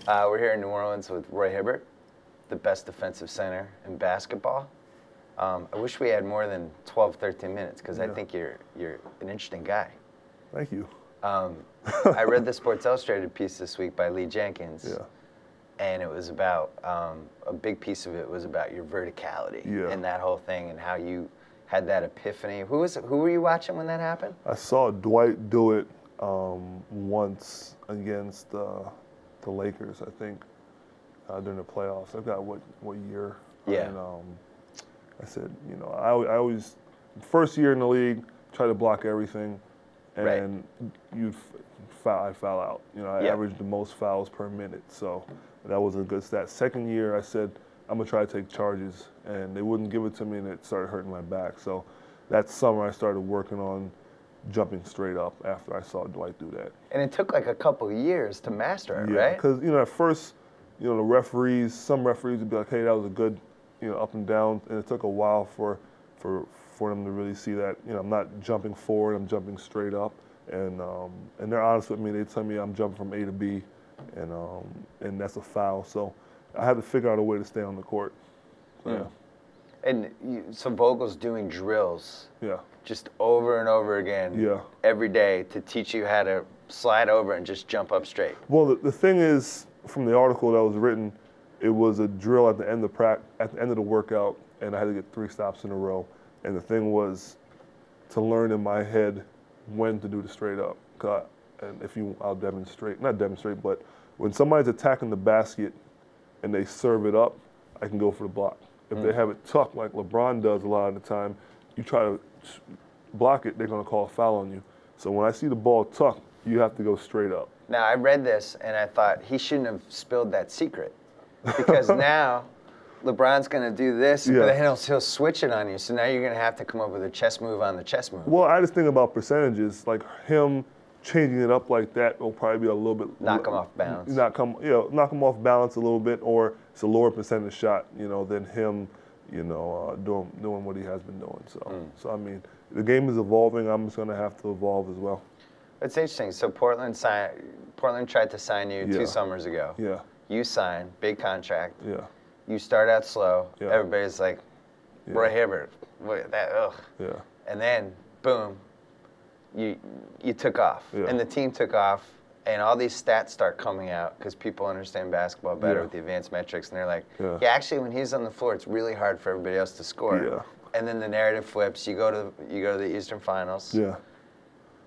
We're here in New Orleans with Roy Hibbert, the best defensive center in basketball. I wish we had more than 12, 13 minutes because I think you're an interesting guy. Thank you. I read the Sports Illustrated piece this week by Lee Jenkins. Yeah. And it was about, a big piece of it was about your verticality and that whole thing and how you had that epiphany. Who were you watching when that happened? I saw Dwight do it once against the Lakers, I think, during the playoffs. I forgot what year. Yeah. And I said, you know, I always, first year in the league, try to block everything, and I foul out. You know, I averaged the most fouls per minute, so that was a good stat. Second year, I said, I'm gonna try to take charges, and they wouldn't give it to me, and it started hurting my back. So that summer, I started working on jumping straight up after I saw Dwight do that. And it took like a couple years to master it, right? Yeah, because, you know, at first, you know, the referees, some referees would be like, hey, that was a good, you know, up and down, and it took a while for them to really see that, you know, I'm not jumping forward, I'm jumping straight up, and they're honest with me. They tell me I'm jumping from A to B, and that's a foul. So I had to figure out a way to stay on the court. So, yeah. And so Vogel's doing drills, just over and over again, every day to teach you how to slide over and just jump up straight. Well, the thing is, from the article that was written, it was a drill at the end of the workout, and I had to get 3 stops in a row. And the thing was to learn in my head when to do the straight up. And I'll demonstrate, not demonstrate, but when somebody's attacking the basket and they serve it up, I can go for the block. If they have it tucked like LeBron does a lot of the time, you try to block it, they're going to call a foul on you. So when I see the ball tucked, you have to go straight up. Now, I read this, and I thought he shouldn't have spilled that secret because now LeBron's going to do this, but then he'll switch it on you. So now you're going to have to come up with a chess move on the chess move. Well, I just think about percentages. Like him changing it up like that will probably be a little bit... Knock him off balance. Knock him off balance a little bit, or it's a lower percentage shot, you know, than him, you know, doing what he has been doing. So I mean, the game is evolving. I'm just going to have to evolve as well. It's interesting. So Portland tried to sign you 2 summers ago. Yeah. You signed, big contract. Yeah. You start out slow. Yeah. Everybody's like, Roy Hibbert, ugh. Yeah. And then, boom, you took off. Yeah. And the team took off, and all these stats start coming out because people understand basketball better with the advanced metrics, and they're like, actually, when he's on the floor, it's really hard for everybody else to score. Yeah. And then the narrative flips. You go to the Eastern Finals. Yeah.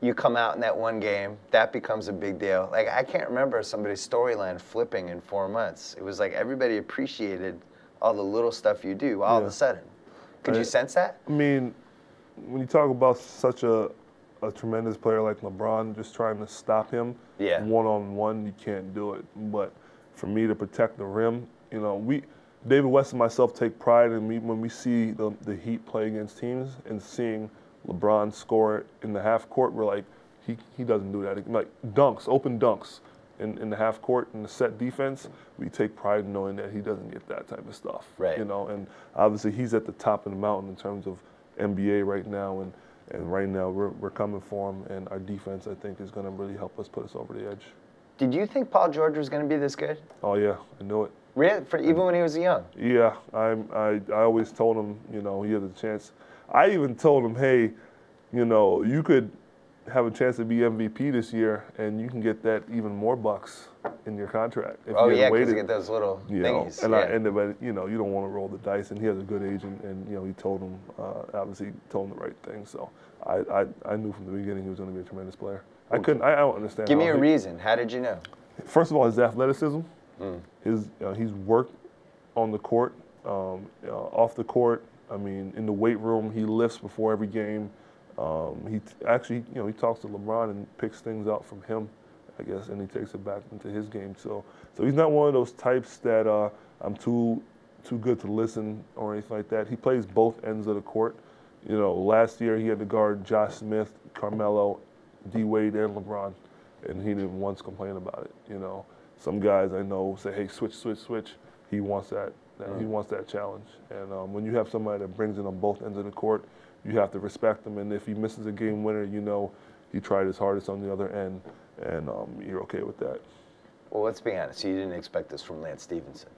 You come out in that one game, that becomes a big deal. Like, I can't remember somebody's storyline flipping in 4 months. It was like everybody appreciated all the little stuff you do all of a sudden. Could you sense that? I mean, when you talk about such a tremendous player like LeBron, just trying to stop him one-on-one, you can't do it. But for me to protect the rim, you know, David West and myself take pride in when we see the Heat play against teams and seeing LeBron score in the half court, we're like, he doesn't do that. Like dunks, open dunks in the half court in the set defense, we take pride in knowing that he doesn't get that type of stuff. Right. You know, and obviously he's at the top of the mountain in terms of NBA right now, and right now we're coming for him, and our defense, I think, is going to really help us put us over the edge. Did you think Paul George was going to be this good? Oh yeah, I knew it. Really? Even when he was young? Yeah, I always told him, you know, he had a chance. I even told him, hey, you know, you could have a chance to be MVP this year, and you can get that even more bucks in your contract. If because you get those little thingies. And I ended up, you know, you don't want to roll the dice, and he has a good agent, and, you know, he told him, obviously told him the right thing. So I knew from the beginning he was going to be a tremendous player. I don't understand. Give me a reason. How did you know? First of all, his athleticism. He's worked on the court, off the court. I mean, in the weight room, he lifts before every game. He actually, you know, he talks to LeBron and picks things out from him, I guess, and he takes it back into his game. So he's not one of those types that I'm too good to listen or anything like that. He plays both ends of the court. You know, last year he had to guard Josh Smith, Carmelo, D Wade, and LeBron, and he didn't once complain about it. You know, some guys I know say, hey, switch. He wants that. He wants that challenge. And when you have somebody that brings it on both ends of the court, you have to respect him. And if he misses a game winner, you know he tried his hardest on the other end, and you're okay with that. Well, let's be honest. You didn't expect this from Lance Stevenson.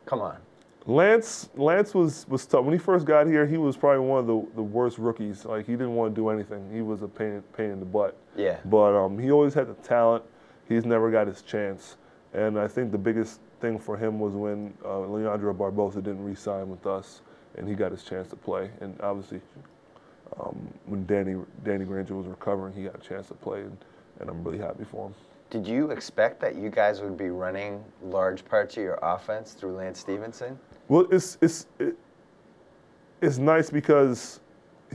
Come on. Lance was tough. When he first got here, he was probably one of the worst rookies. Like, he didn't want to do anything. He was a pain in the butt. Yeah. But he always had the talent. He's never got his chance. And I think the biggest thing for him was when Leandro Barbosa didn't re-sign with us, and he got his chance to play. And obviously, when Danny Granger was recovering, he got a chance to play, and I'm really happy for him. Did you expect that you guys would be running large parts of your offense through Lance Stevenson? Well, it's nice because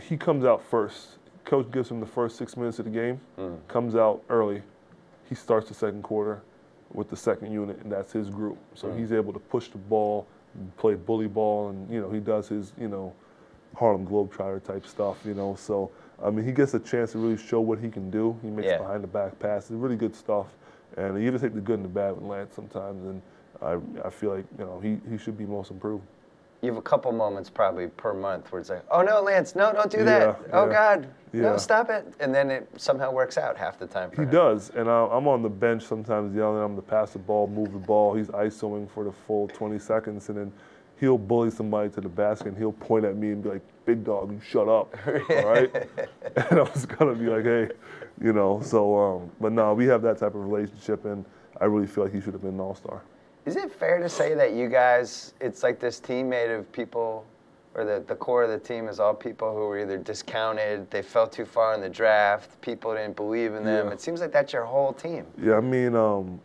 he comes out first. Coach gives him the first 6 minutes of the game, comes out early. He starts the second quarter with the second unit, and that's his group. So he's able to push the ball, play bully ball, and, you know, he does his, you know, Harlem Globetrotter type stuff, you know. So, I mean, he gets a chance to really show what he can do. He makes behind the back passes, really good stuff. And you just take the good and the bad with Lance sometimes, and I feel like, you know, he should be most improved. You have a couple moments probably per month where it's like, oh no, Lance, no, don't do that. Oh God, no, stop it. And then it somehow works out half the time for him. He does, and I'm on the bench sometimes yelling at him to pass the ball, move the ball. He's ISOing for the full 20 seconds, and then he'll bully somebody to the basket, and he'll point at me and be like, big dog, you shut up, all right? And I was gonna be like, hey, you know, so, but no, we have that type of relationship, and I really feel like he should have been an all-star. Is it fair to say that you guys, it's like this team made of people, or the core of the team is all people who were either discounted, they fell too far in the draft, people didn't believe in them. It seems like that's your whole team. Yeah, I mean,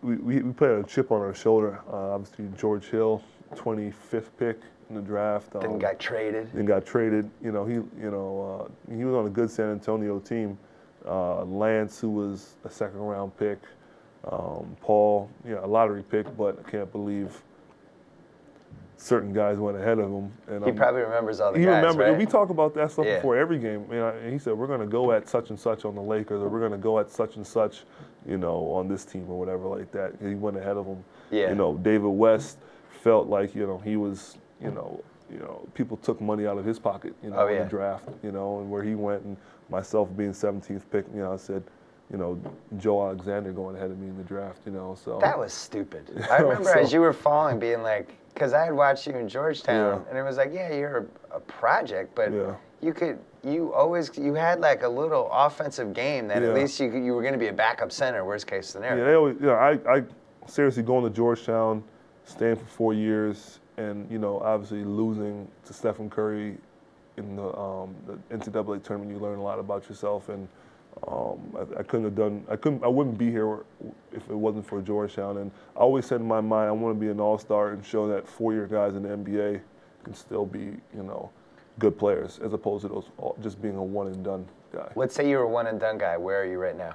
we played a chip on our shoulder. Obviously, George Hill, 25th pick in the draft. Then got traded. You know, he was on a good San Antonio team. Lance, who was a second-round pick. Paul, a lottery pick, but I can't believe certain guys went ahead of him. And he probably remembers all the guys, right? We talk about that stuff before every game. And he said, we're going to go at such and such on the Lakers, or we're going to go at such and such, on this team or whatever like that. He went ahead of him. Yeah. David West felt like, he was, people took money out of his pocket, in the draft, and where he went, and myself being 17th pick, I said, Joe Alexander going ahead of me in the draft, so. That was stupid. I remember as you were falling being like, because I had watched you in Georgetown, and it was like, you're a project, but you had like a little offensive game that at least you were going to be a backup center, worst case scenario. Yeah, they always, I seriously going to Georgetown, staying for 4 years, and, obviously losing to Stephen Curry in the NCAA tournament, you learn a lot about yourself, and I wouldn't be here if it wasn't for Georgetown. And I always said in my mind, I want to be an all-star and show that 4-year guys in the NBA can still be, good players, as opposed to those just being a one-and-done guy. Let's say you're a one-and-done guy. Where are you right now?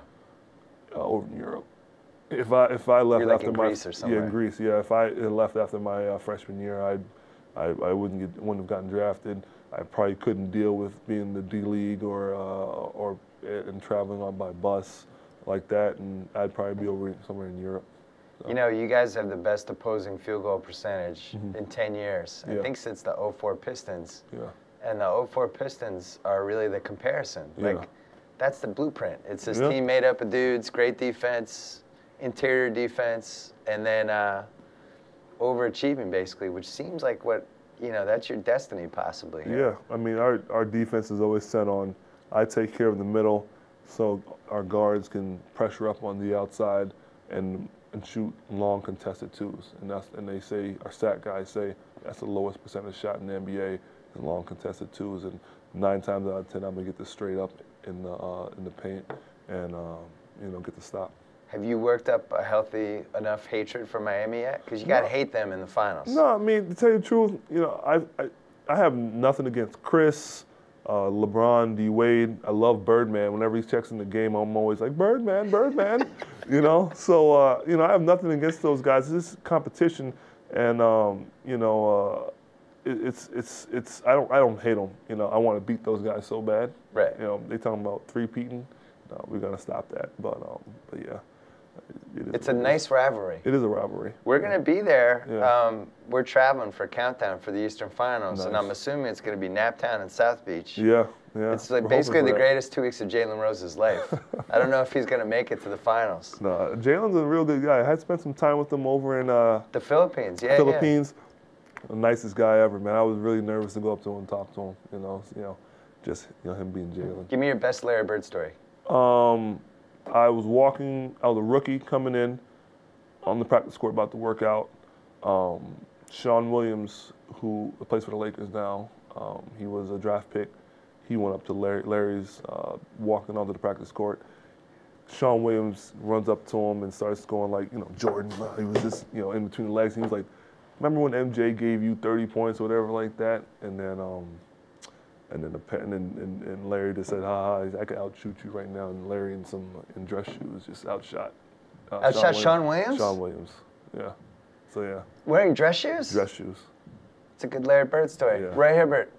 Over in Europe. If I left you're like after in Greece or somewhere. Yeah, in Greece. Yeah, if I left after my freshman year, I wouldn't have gotten drafted. I probably couldn't deal with being in the D League or traveling on by bus like that, and I'd probably be over somewhere in Europe. So. You guys have the best opposing field goal percentage in 10 years. I think since the 04 Pistons. Yeah. And the 04 Pistons are really the comparison. Like, that's the blueprint. It's this team made up of dudes, great defense, interior defense, and then overachieving basically, which seems like what, that's your destiny possibly. Yeah, I mean, our defense is always set on, I take care of the middle so our guards can pressure up on the outside and shoot long contested twos. And they say, our stat guys say, that's the lowest percentage shot in the NBA, is long contested twos. And 9 times out of 10, I'm going to get this straight up in the paint and, get the stop. Have you worked up a healthy enough hatred for Miami yet? Because you got to hate them in the finals. No, I mean, to tell you the truth, I have nothing against Chris, LeBron, D. Wade. I love Birdman. Whenever he checks in the game, I'm always like, Birdman, Birdman, So, I have nothing against those guys. This is competition, and, it's I don't hate them. I want to beat those guys so bad. Right. They talking about three-peating. No, we're going to stop that. But yeah. It's a nice rivalry. It is a rivalry. We're going to be there. Yeah. We're traveling for Countdown for the Eastern Finals, Nice. and I'm assuming it's going to be Naptown and South Beach. Yeah. Yeah, it's like basically the greatest 2 weeks of Jalen Rose's life. I don't know if he's going to make it to the finals. No, Jalen's a real good guy. I had spent some time with him over in the Philippines. Yeah, Philippines. Yeah. The nicest guy ever, man. I was really nervous to go up to him and talk to him. Just him being Jalen. Give me your best Larry Bird story. I was a rookie coming in on the practice court about to work out. Sean Williams, who plays for the Lakers now, he was a draft pick. He went up to Larry's walking onto the practice court. Sean Williams runs up to him and starts going like, Jordan, he was just, in between the legs. He was like, remember when MJ gave you 30 points or whatever like that? And then Larry just said, I could outshoot you right now. And Larry in dress shoes just outshot. Outshot Sean Williams? Sean Williams, yeah. So yeah. Wearing dress shoes? Dress shoes. It's a good Larry Bird story. Yeah. Ray Hibbert,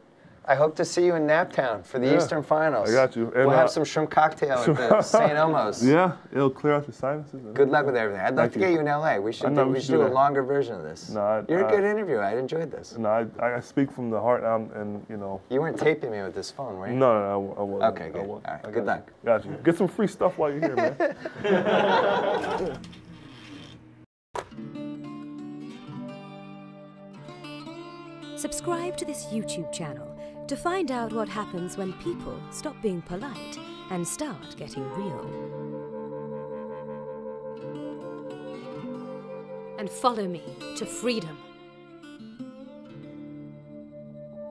I hope to see you in Naptown for the Eastern Finals. I got you. And we'll have some shrimp cocktail at the St. Elmo's. Yeah, it'll clear out your sinuses. Good luck with everything. I'd love to get you in LA. We should do a longer version of this. No, You're a good interviewer. I enjoyed this. No, I speak from the heart, You weren't taping me with this phone, were you? No, I wasn't. Okay, good. All right, good luck. Got you. Get some free stuff while you're here, man. Subscribe to this YouTube channel to find out what happens when people stop being polite and start getting real. And follow me to freedom.